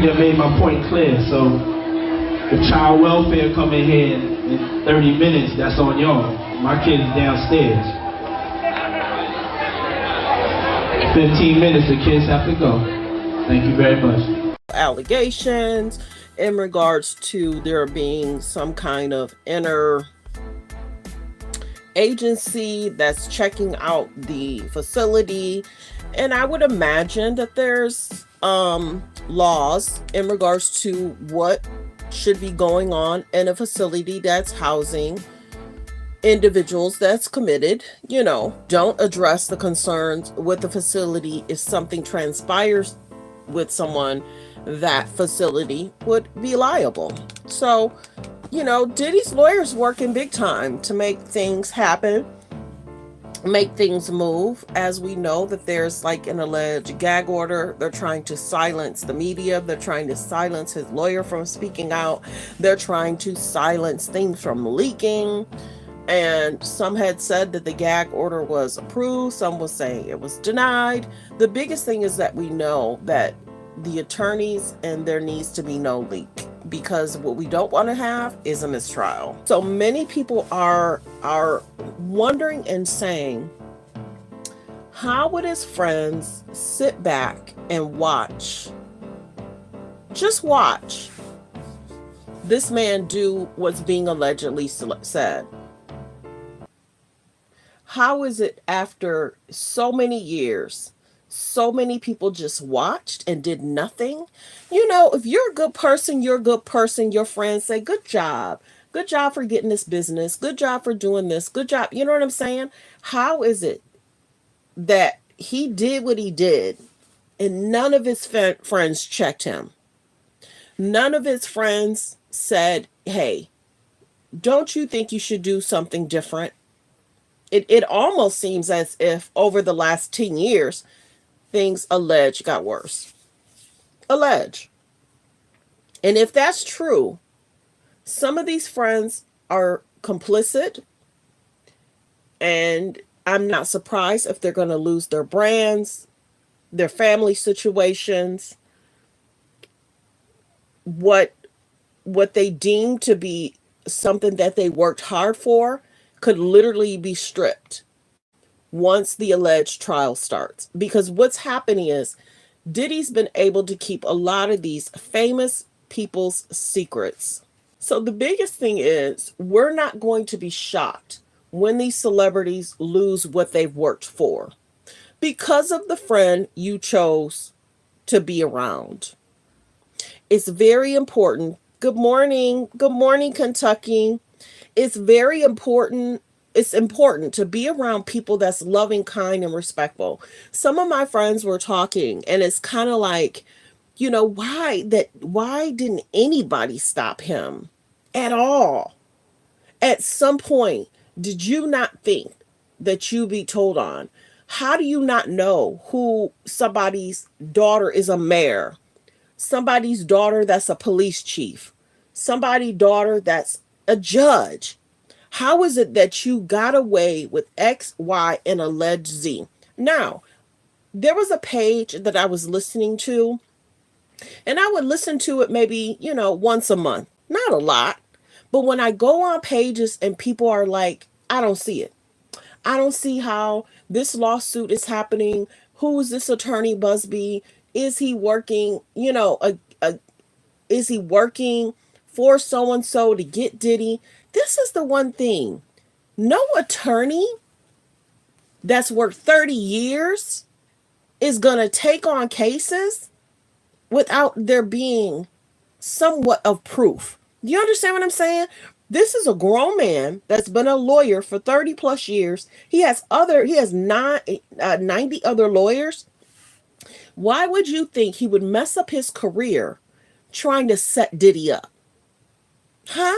think I made my point clear. So if child welfare come in here in 30 minutes, that's on y'all. My kid is downstairs. 15 minutes, the kids have to go. Thank you very much. Allegations in regards to there being some kind of inner agency that's checking out the facility, and I would imagine that there's laws in regards to what should be going on in a facility that's housing individuals that's committed. Don't address the concerns with the facility. If something transpires with someone, that facility would be liable. So Diddy's lawyers working big time to make things happen, make things move. As we know that there's like an alleged gag order. They're trying to silence the media. They're trying to silence his lawyer from speaking out. They're trying to silence things from leaking. And some had said that the gag order was approved. Some will say it was denied. The biggest thing is that we know that the attorneys, and there needs to be no leak, because what we don't want to have is a mistrial. So many people are wondering and saying, how would his friends sit back and watch, just watch this man do what's being allegedly said? How is it after so many years, so many people just watched and did nothing? If you're a good person, you're a good person. Your friends say, good job. Good job for getting this business. Good job for doing this. Good job. You know what I'm saying? How is it that he did what he did and none of his friends checked him? None of his friends said, hey, don't you think you should do something different? It almost seems as if over the last 10 years, things alleged got worse. Allege. And if that's true, some of these friends are complicit, and I'm not surprised if they're going to lose their brands, their family situations, what they deem to be something that they worked hard for could literally be stripped once the alleged trial starts. Because what's happening is Diddy's been able to keep a lot of these famous people's secrets. So the biggest thing is, we're not going to be shocked when these celebrities lose what they've worked for because of the friend you chose to be around. It's very important. Good morning. Good morning, Kentucky. It's very important. It's important to be around people that's loving, kind, and respectful. Some of my friends were talking, and it's kind of like, why didn't anybody stop him at all? At some point, did you not think that you'd be told on? How do you not know who somebody's daughter is a mayor, somebody's daughter that's a police chief, somebody's daughter that's a judge? How is it that you got away with X, Y, and alleged Z? Now, there was a page that I was listening to, and I would listen to it maybe, once a month. Not a lot. But when I go on pages and people are like, I don't see it. I don't see how this lawsuit is happening. Who is this attorney Busby? Is he working, is he working for so-and-so to get Diddy? This is the one thing. No attorney that's worked 30 years is going to take on cases without there being somewhat of proof. Do you understand what I'm saying? This is a grown man that's been a lawyer for 30 plus years. He has 90 other lawyers. Why would you think he would mess up his career trying to set Diddy up? Huh?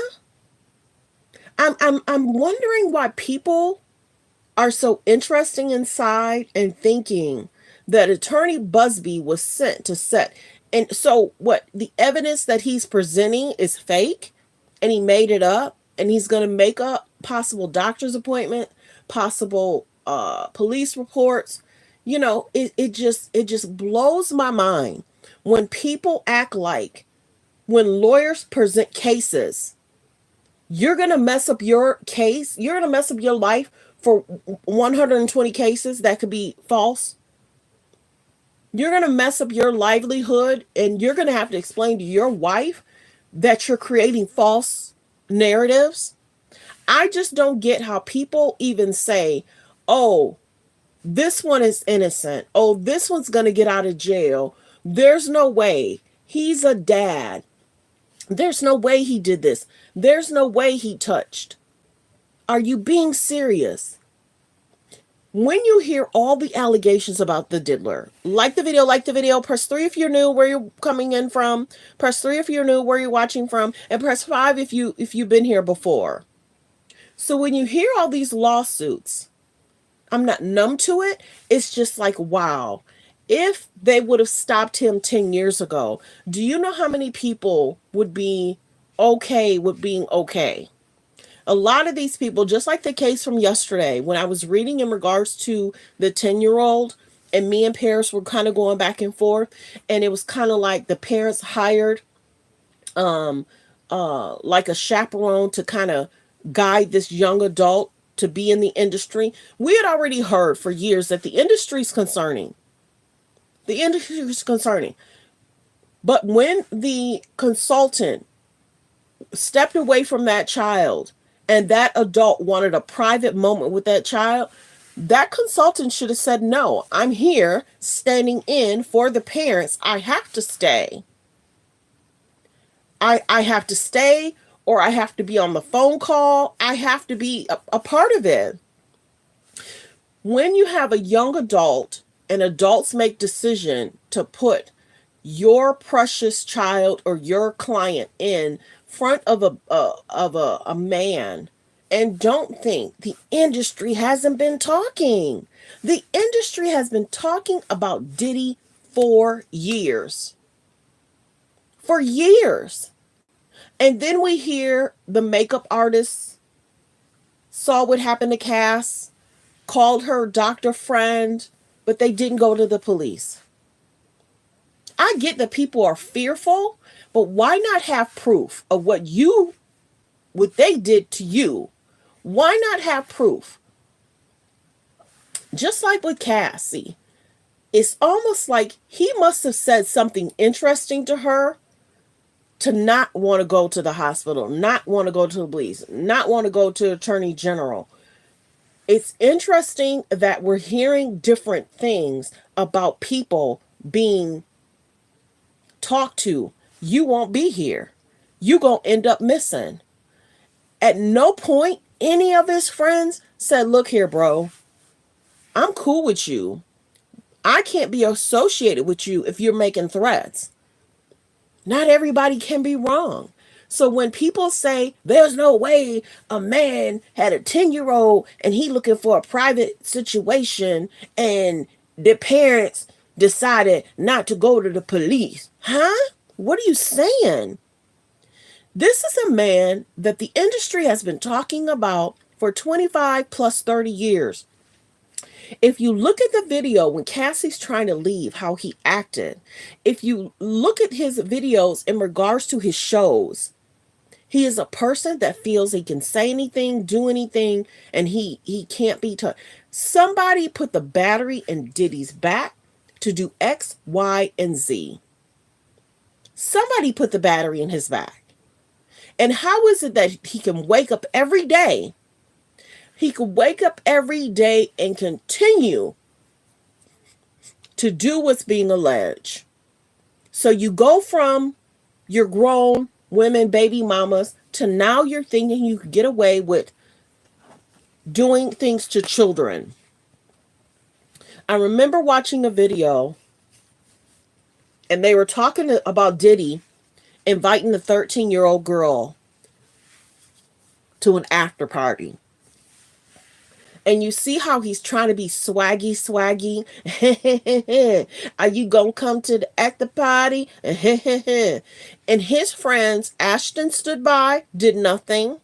I'm wondering why people are so interesting inside and thinking that attorney Busby was sent to set. And so what, the evidence that he's presenting is fake and he made it up, and he's going to make up possible doctor's appointment, possible police reports. It just blows my mind when people act like, when lawyers present cases, you're going to mess up your case, you're going to mess up your life for 120 cases that could be false. You're going to mess up your livelihood, and you're going to have to explain to your wife that you're creating false narratives. I just don't get how people even say, oh, this one is innocent. Oh, this one's going to get out of jail. There's no way. He's a dad. There's no way he did this. There's no way he touched. Are you being serious? When you hear all the allegations about the diddler, like the video, press 3 if you're new, where you're coming in from, press 3 if you're new, where you're watching from, and press 5 if you've been here before. So when you hear all these lawsuits, I'm not numb to it. It's just like, wow, if they would have stopped him 10 years ago, do you know how many people would be okay with being okay? A lot of these people, just like the case from yesterday, when I was reading in regards to the 10-year-old, and me and Paris were kind of going back and forth, and it was kind of like the parents hired like a chaperone to kind of guide this young adult to be in the industry. We had already heard for years that the industry is concerning. The industry is concerning. But when the consultant stepped away from that child and that adult wanted a private moment with that child, that consultant should have said, no, I'm here standing in for the parents. I have to stay. I have to stay, or I have to be on the phone call. I have to be a part of it. When you have a young adult and adults make decision to put your precious child or your client in front of a man, and don't think the industry hasn't been talking. The industry has been talking about Diddy for years. For years. And then we hear the makeup artist saw what happened to Cass, called her doctor friend, but they didn't go to the police. I get that people are fearful, but why not have proof of what they did to you? Why not have proof? Just like with Cassie, it's almost like he must have said something interesting to her to not want to go to the hospital, not want to go to the police, not want to go to Attorney General. It's interesting that we're hearing different things about people being talked to. You won't be here. You gonna end up missing. At no point any of his friends said, look here, bro, I'm cool with you. I can't be associated with you if you're making threats. Not everybody can be wrong. So when people say there's no way a man had a 10-year-old and he looking for a private situation and the parents decided not to go to the police. Huh? What are you saying? This is a man that the industry has been talking about for 25 plus 30 years. If you look at the video when Cassie's trying to leave, how he acted, if you look at his videos in regards to his shows, he is a person that feels he can say anything, do anything, and he can't be touched. Somebody put the battery in Diddy's back to do X, Y, and Z. Somebody put the battery in his back. And how is it that he can wake up every day? He could wake up every day and continue to do what's being alleged. So you go from your grown women, baby mamas, to now you're thinking you could get away with doing things to children. I remember watching a video and they were talking about Diddy inviting the 13-year-old girl to an after party. And you see how he's trying to be swaggy. Are you gonna come to the after party? And his friends, Ashton stood by, did nothing.